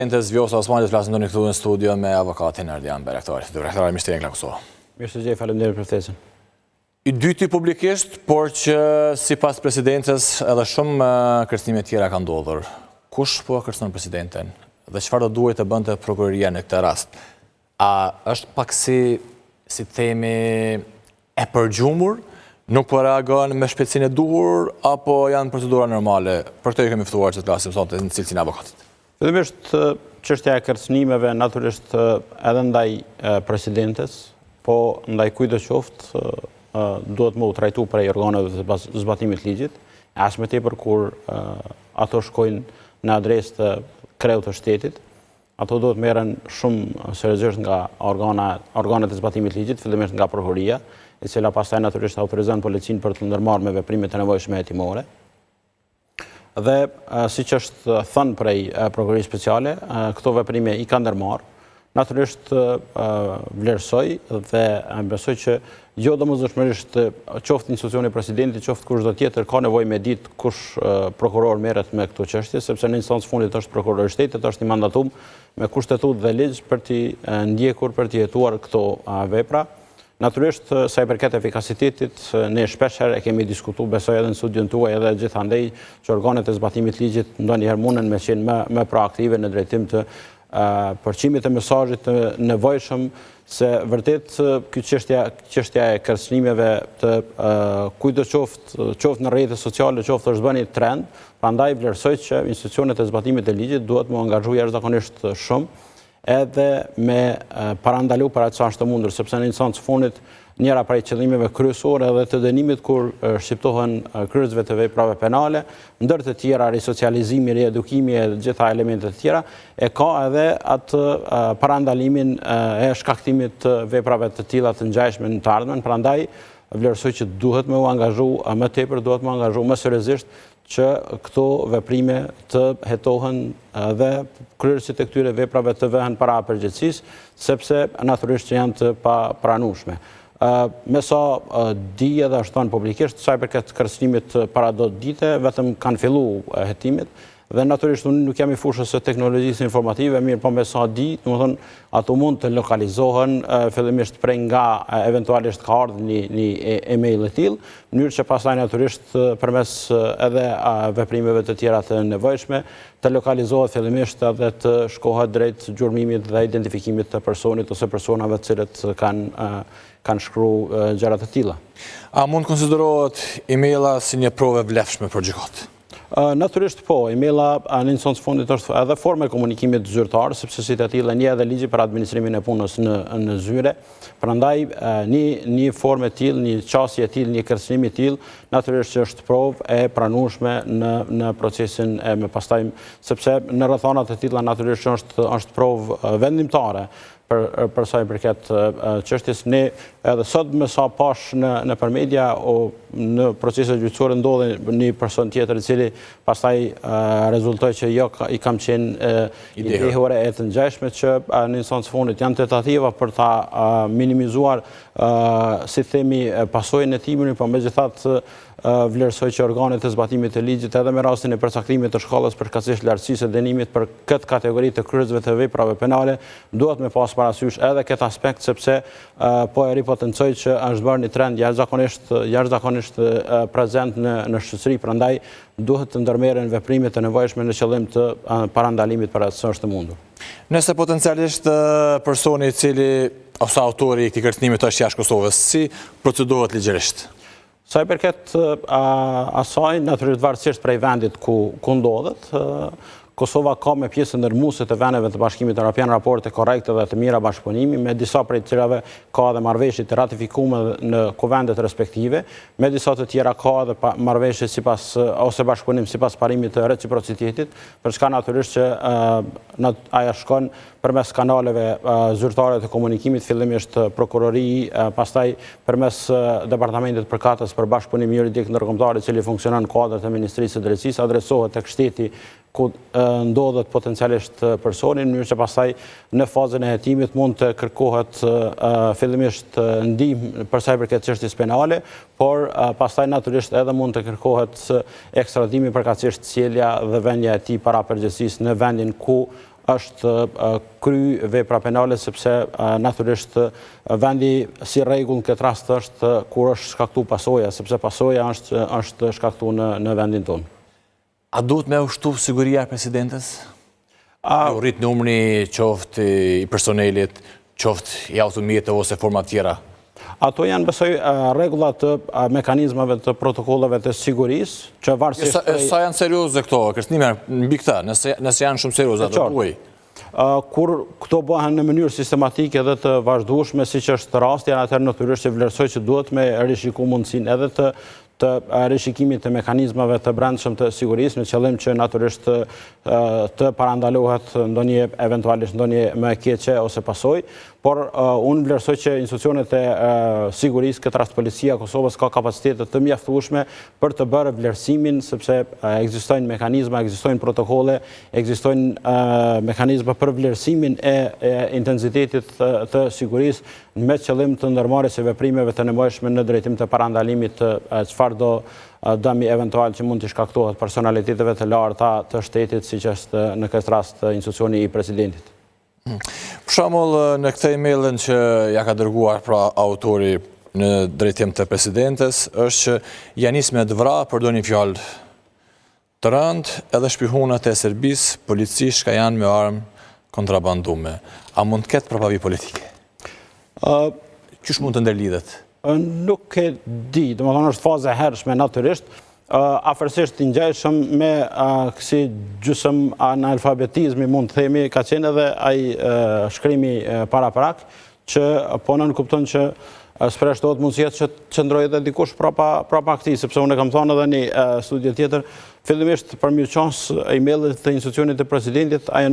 Presidentes Vjosa Osmani të flasin të një këtu në studio me avokatin Erdian Berektari, Direktori Ministrinë nga Kosova. Mirë se gjej, faleminderit për ftesën. I dyti publikisht, por që si pas presidences edhe shumë kërcënime tjera ka ndodhur. Kush po kërcënon presidenten dhe çfarë do duhet të bënte prokuroria në këtë rast? A është pak si themi e përgjumur, nuk po reagon me shpejtësinë e duhur, apo janë procedura normale? Për këtë kemi ftuar që të flasim sot në cilësinë e avokatit. Fillimisht, çështja e kërcënimeve natyrisht edhe ndaj presidentes, po ndaj kujt do qoftë, duhet më u trajtu prej organeve të zbatimit ligjit, as më tepër kur ato shkojnë në adresë të kreut të shtetit. Ato duhet merren shumë seriozisht nga organet e zbatimit ligjit, fillimisht nga prokuroria, e cila pastaj natyrisht autorizon policinë për të ndërmarrë me veprimet e nevojshme hetimore. Dhe si që është thënë prej prokurorisë speciale, këto veprime i ka ndërmarrë. Natyrisht vlerësoj dhe besoj që jo domosdoshmërisht qoftë institucioni presidenti, qoftë kushdo tjetër ka nevojë me ditë kush prokuror merret me këto çështje, sepse në instancë fundit është prokurori i shtetit, është i mandatuar me kushtetutë dhe ligj për të ndjekur, për të jetuar këto vepra. Natyrisht, sa i përket efikasitetit, ne shpeshherë e kemi diskutuar, besoj edhe në studion tuaj edhe gjithandej, që organet e zbatimit ligjit ndonjëherë mundën me qenë më proaktive në drejtim të përqimit e mesazhit të nevojshëm, se vërtet çështja e kërcënimeve të kujt do qoftë në rrjetet sociale, qoftë është bënë trend, prandaj vlerësoj që institucionet e zbatimit të ligjit duhet më angazhuar jashtëzakonisht shumë, edhe me parandalu para sa është mundur, sepse në instancë fundit njëra prej qëllimeve kryesore edhe të dënimit kur shqiptohen kryesve të veprave penale, ndër të tjera risocializimi, riedukimi e gjitha elementet të tjera, e ka edhe atë parandalimin e shkaktimit të veprave të tilla të ngjashme në të ardhmen, prandaj vlerësoj që duhet me u angazhu më tepër, duhet me u angazhu më seriozisht që këto veprime të hetohen dhe kryerësit e këtyre veprave të vehen para përgjegjësisë, sepse natyrisht që janë të papranueshme. Me sa di edhe është thënë publikisht, sa i përket kërcënimit para do dite, vetëm kanë filluar hetimet, dhe natyrisht unë nuk jam i fushës së teknologjisë informative, mirë po me sa di, domethënë ato mund të lokalizohen fillimisht prej nga eventualisht ka ardhur një email e tillë, në mënyrë që pastaj natyrisht përmes edhe veprimeve të tjera të nevojshme të lokalizohet fillimisht edhe të shkohet drejt gjurmimit dhe identifikimit të personit ose personave të cilët kanë shkruar gjëra të tilla. A mund konsiderohet emaila si një provë e vlefshme për gjykatë? Natyrisht po, emaila në instancë fundit është edhe formë e komunikimit zyrtar, sepse si të tillë një edhe ligji për administrimin e punës në zyre. Prandaj një formë e tillë, një qasje e tillë, një kërcënim i tillë, natyrisht që është provë e pranueshme në procesin e me pastaj, sepse në rrethana të tilla natyrisht është provë vendimtare për sa i përket çështjes. Ne edhe sot me sa pash nëpër media o në proceset gjyqësore ndodhi një person tjetër i cili pastaj rezultoi që jo i kam qenë i dehore e të ngjashme, që në instancë fundit janë tentativa për ta minimizuar si themi pasojën e timit, por megjithatë vlerësoj që organet e zbatimit të ligjit edhe me rastin e përcaktimit të shkallës përkatësisht lartësisë së dënimit për këtë kategori të kryesve të veprave penale duhet me pas parasysh edhe këtë aspekt, sepse po e ripotencoj që është bërë një trend jashtëzakonisht prezent në shoqëri, prandaj duhet të ndërmerren veprimet e nevojshme në qëllim të parandalimit para se është mundur. Nëse potencialisht personi i cili ose autori i këtij kërcënimi është jashtë Kosovës, si procedohet ligjërisht? Sa i përket asaj, natyrisht varësisht prej vendit ku ndodhet, Kosova ka me pjesë ndërmuese të vendeve të Bashkimit Evropian raporte korrekte dhe të mira bashkëpunimi, me disa prej cilave ka edhe marrëveshje të ratifikuara në kuvendet respektive, me disa të tjera ka edhe marrëveshje sipas ose bashkëpunim sipas parimit të reciprocitetit, për çka natyrisht që ajo shkon përmes kanaleve zyrtare të komunikimit, fillimisht prokurori, pastaj përmes departamentit përkatës për bashkëpunim juridik ndërkombëtar, i cili funksionon në kuadër të Ministrisë së Drejtësisë, adresohet tek shteti ku ndodhet potencialisht personi, në mënyrë që pastaj në fazën e hetimit mund të kërkohet fillimisht ndihmë për sa i përket çështjes penale, por pastaj natyrisht edhe mund të kërkohet ekstradimi përkatësisht sjellja dhe vendja e tij para përgjegjësisë në vendin ku është kry vepra penale, sepse natyrisht vendi si rregull në këtë rast është kur është shkaktu pasoja, sepse pasoja është shkaktu në vendin tonë. A duhet me ushtu siguria e presidentes? Me rrit numri qoftë i personelit, qoftë i automjetëve ose forma tjera? Ato janë besoj rregullat të mekanizmave të protokolleve të sigurisë, që varësisht... Sa janë serioze këto, kërcënime mbi këta, nëse janë shumë serioze, ato tuaj? Kur këto bëhen në mënyrë sistematike dhe të vazhdueshme, siç është rasti, atëherë natyrisht që vlerësoj që duhet me rishiku mundësinë edhe të rishikimit të mekanizmave të brendshëm të sigurisë, në qëllim që natyrisht të parandalohet eventualisht ndonjë më e keqe ose pasojë, por unë vlerësoj që institucionet e sigurisë, këtë rast Policia e Kosovës, ka kapacitete të mjaftueshme për të bërë vlerësimin, sepse ekzistojnë mekanizma, ekzistojnë protokolle, ekzistojnë mekanizma për vlerësimin e intensitetit të sigurisë me qëllim të ndërmarrjes së veprimeve të nevojshme në drejtim të parandalimit të çfarëdo dëmi eventual që mund të shkaktohet personaliteteve të larta të shtetit, siç është në këtë rast institucioni i presidentit. Për shembull, në këtë emailën që ja ka dërguar pra autori në drejtim të presidentes, është që janë nisë me të vrarë për ndonjë fjalë të rëndë, edhe shpihunat e Serbisë, policisht ka janë me armë kontrabandume. A mund të ketë përpavi politike? Qysh mund të ndërlidhet? Nuk e di, domethënë është faza e hershme natyrisht, afërsisht të ngjajshëm me kësi gjysëm analfabetizmi, mund të themi, ka qenë edhe ai shkrimi paraprak, që po nënkupton që shpreshtohet mundësia që qëndrojë edhe dikush prapa këtij, sepse unë kam thënë edhe një studie tjetër, fillimisht përmirëqos emaillit të institucionit të presidentit, ajo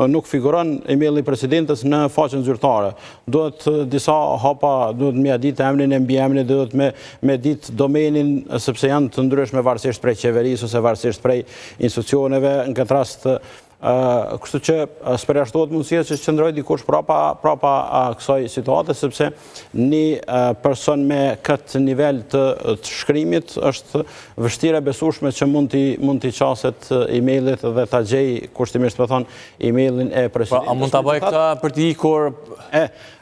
nuk figuron emailli i presidentes në faqen zyrtare. Duhet disa hapa, duhet me ditë emrin e mbiemrin, duhet me ditë domenin, sepse janë të ndryshme varësisht prej qeverisë ose varësisht prej institucioneve, në këtë rast kështu që përjashtohet mundësia që qëndroj dikush prapa kësaj situate, sepse një person me këtë nivel të shkrimit është vështirë e besueshme që mund t'i qaset emailit dhe t'a gjej kushtimisht me thonë emailin e presidentit. A mund t'a bëj këta për t'i ikur?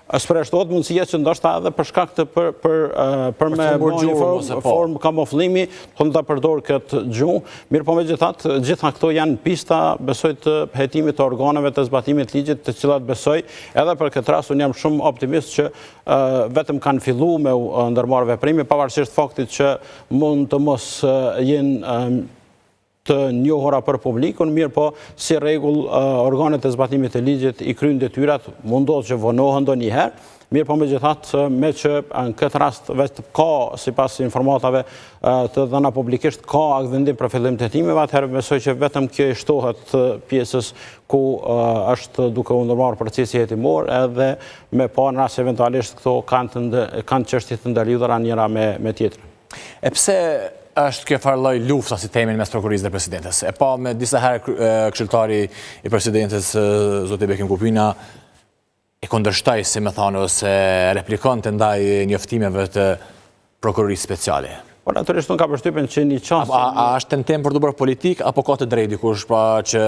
Përjashtohet mundësia që ndoshta edhe për shkak të për me një formë kamuflimi, thonë ta përdor këtë gjuhë, mirë po megjithatë, gjitha këto janë pista, besoj, të hetimit të organeve të zbatimit ligjit, të cilat besoj, edhe për këtë rast unë jam shumë optimist që vetëm kanë filluar me ndërmarrë veprime, pavarësisht faktit që mund të mos jenë të njohura për publikun, mirë po si rregull organet e zbatimit të ligjit i kryjnë detyrat, mundohet që vonohen ndonjëherë, mirë po megjithatë me që në këtë rast vetë ka, sipas informatave të dhëna publikisht, ka akvendim për fillim të hetimeve, atëherë besoj që vetëm kjo i shtohet pjesës ku është duke u ndërmarrë procesi hetimor, edhe me pa në rast eventualisht këto kanë çështje të ndërlidhura njëra me tjetrën. E pse është kjo farë lloj lufta si temin mes prokurisë dhe presidentes? E pa me disa herë këshilltari i presidentes, zoti Bekim Kupina, e kundërshtaj, si me thonë, ose replikon të ndaj njoftimeve të prokurisë speciale. Por natyrisht unë ka përshtypjen që një çast. A është tentim për të bërë politik, apo ka të drejtë dikush, pra që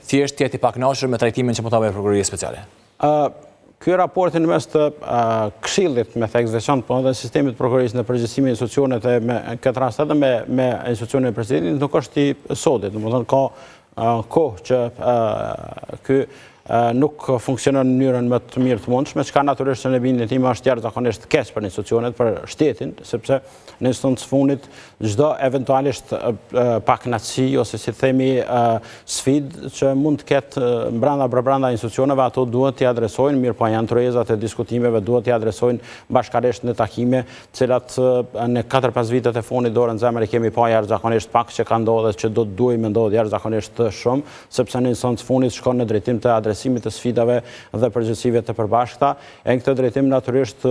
thjesht jetë i pakënaqur me trajtimin që po ta bëjë prokuria speciale? Ky raporti në mes të këshillit me theks veçantë, po edhe sistemit prokurisë në përgjithësi me institucionet e me këtë rast edhe me institucionet e presidentit nuk është i sotit. Domethënë ka kohë që ky nuk funksionon në mënyrën më të mirë të mundshme, çka natyrisht në bindjen time është jashtëzakonisht keq për institucionet, për shtetin, sepse në instancë fundit çdo eventualisht pakënaqësi ose si themi sfidë që mund të ketë brenda institucioneve, ato duhet t'i adresojnë, mirë po janë tërëzat e diskutimeve, duhet t'i adresojnë bashkërisht në takime, cilat në 4-5 vitet e fundit dorën zemër e kemi pa jashtëzakonisht pak që ka ndodhur që do të duhej me ndodhë jashtëzakonisht shumë, sepse në instancë fundit shkon në drejtim të adresimit të sfidave dhe përgjegjësive të përbashkëta. Në këtë drejtim natyrisht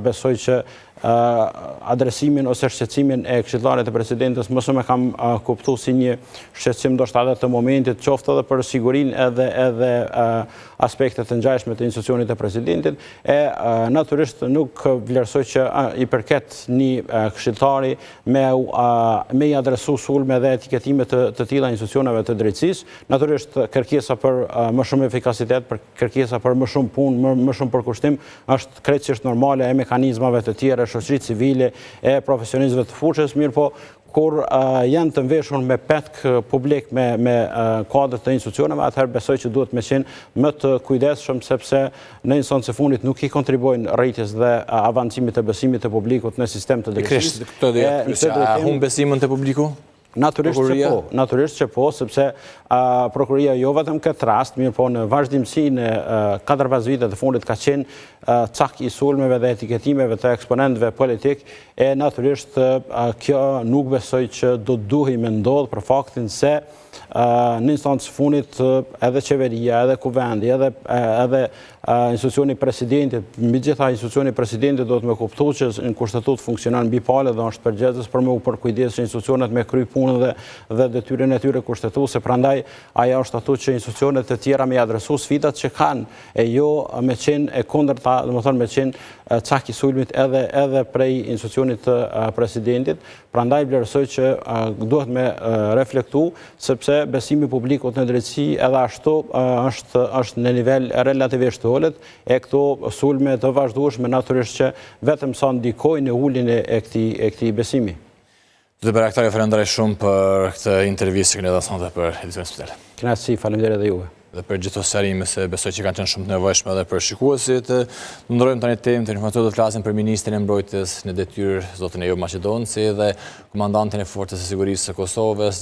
besoj që adresimin ose shqetësimin e këshillarit të presidentës mësë me kam kuptu si një shqetësim do shta edhe të momentit, qoftë edhe për sigurin edhe aspektet të ngjashme të institucionit të presidentit, natyrisht nuk vlerësoj që i përket një këshilltari me i adresu sulme dhe etiketime të tilla institucioneve të drejtësisë, natyrisht kërkesa për më shumë efikasitet, për kërkesa për më shumë punë, më shumë përkushtim, është krejtësisht normale e mekanizmave të tjera, shoqërisë civile, e profesionistëve të fuqës, mirë po kur janë të mveshur me petk publik me kuadrët të institucioneve, atëherë besoj që duhet me qenë më të kujdesshëm sepse në instancë së fundit nuk i kontribuojnë rritjes dhe avancimit të besimit të publikut në sistem të drejtësisë. A humb besimin të publiku? Natyrisht që po, sepse prokuria jo vetëm këtë rast, mirë po në vazhdimsi në 4-5 vitet të fundit ka qenë cak i sulmeve dhe etiketimeve të eksponentëve politik, e natyrisht kjo nuk besoj që do duhi me ndodhë për faktin se në instancë së fundit edhe qeveria, edhe kuvendi, edhe institucioni presidentit, mbi gjitha institucioni presidentit do të me kuptu që në kushtetut funksionan mbi pale dhe është përgjegjës për me u përkujdes që institucionet me kry punën dhe detyren e tyre kushtetuese, prandaj aja është atu që institucionet të tjera me adresu sfidat që kanë, e jo me qenë e kundërta, dhe më thonë me qenë cak i sulmit edhe prej institucionit të presidentit, prandaj vlerësoj që duhet me reflektu, sepse besimi publikut në drejtësi edhe ashtu është në nivel relativisht të ulët, e këto sulme të vazhdueshme natyrisht që vetëm sa ndikojnë në uljen e këtij besimi. Zotëre Aktari, falenderoj shumë për këtë intervistë që keni dhënë sonte për edicionin special. Kënaqësi, faleminderit edhe juve. Dhe për gjithë sqarime se besoj që kanë qenë shumë të nevojshme edhe për shikuesit. Ndrojmë tani temë të informacionit, do të flasim për ministrin e mbrojtjes në detyrë, zotin Ejop Maqedonci dhe komandantin e forcës së sigurisë së Kosovës,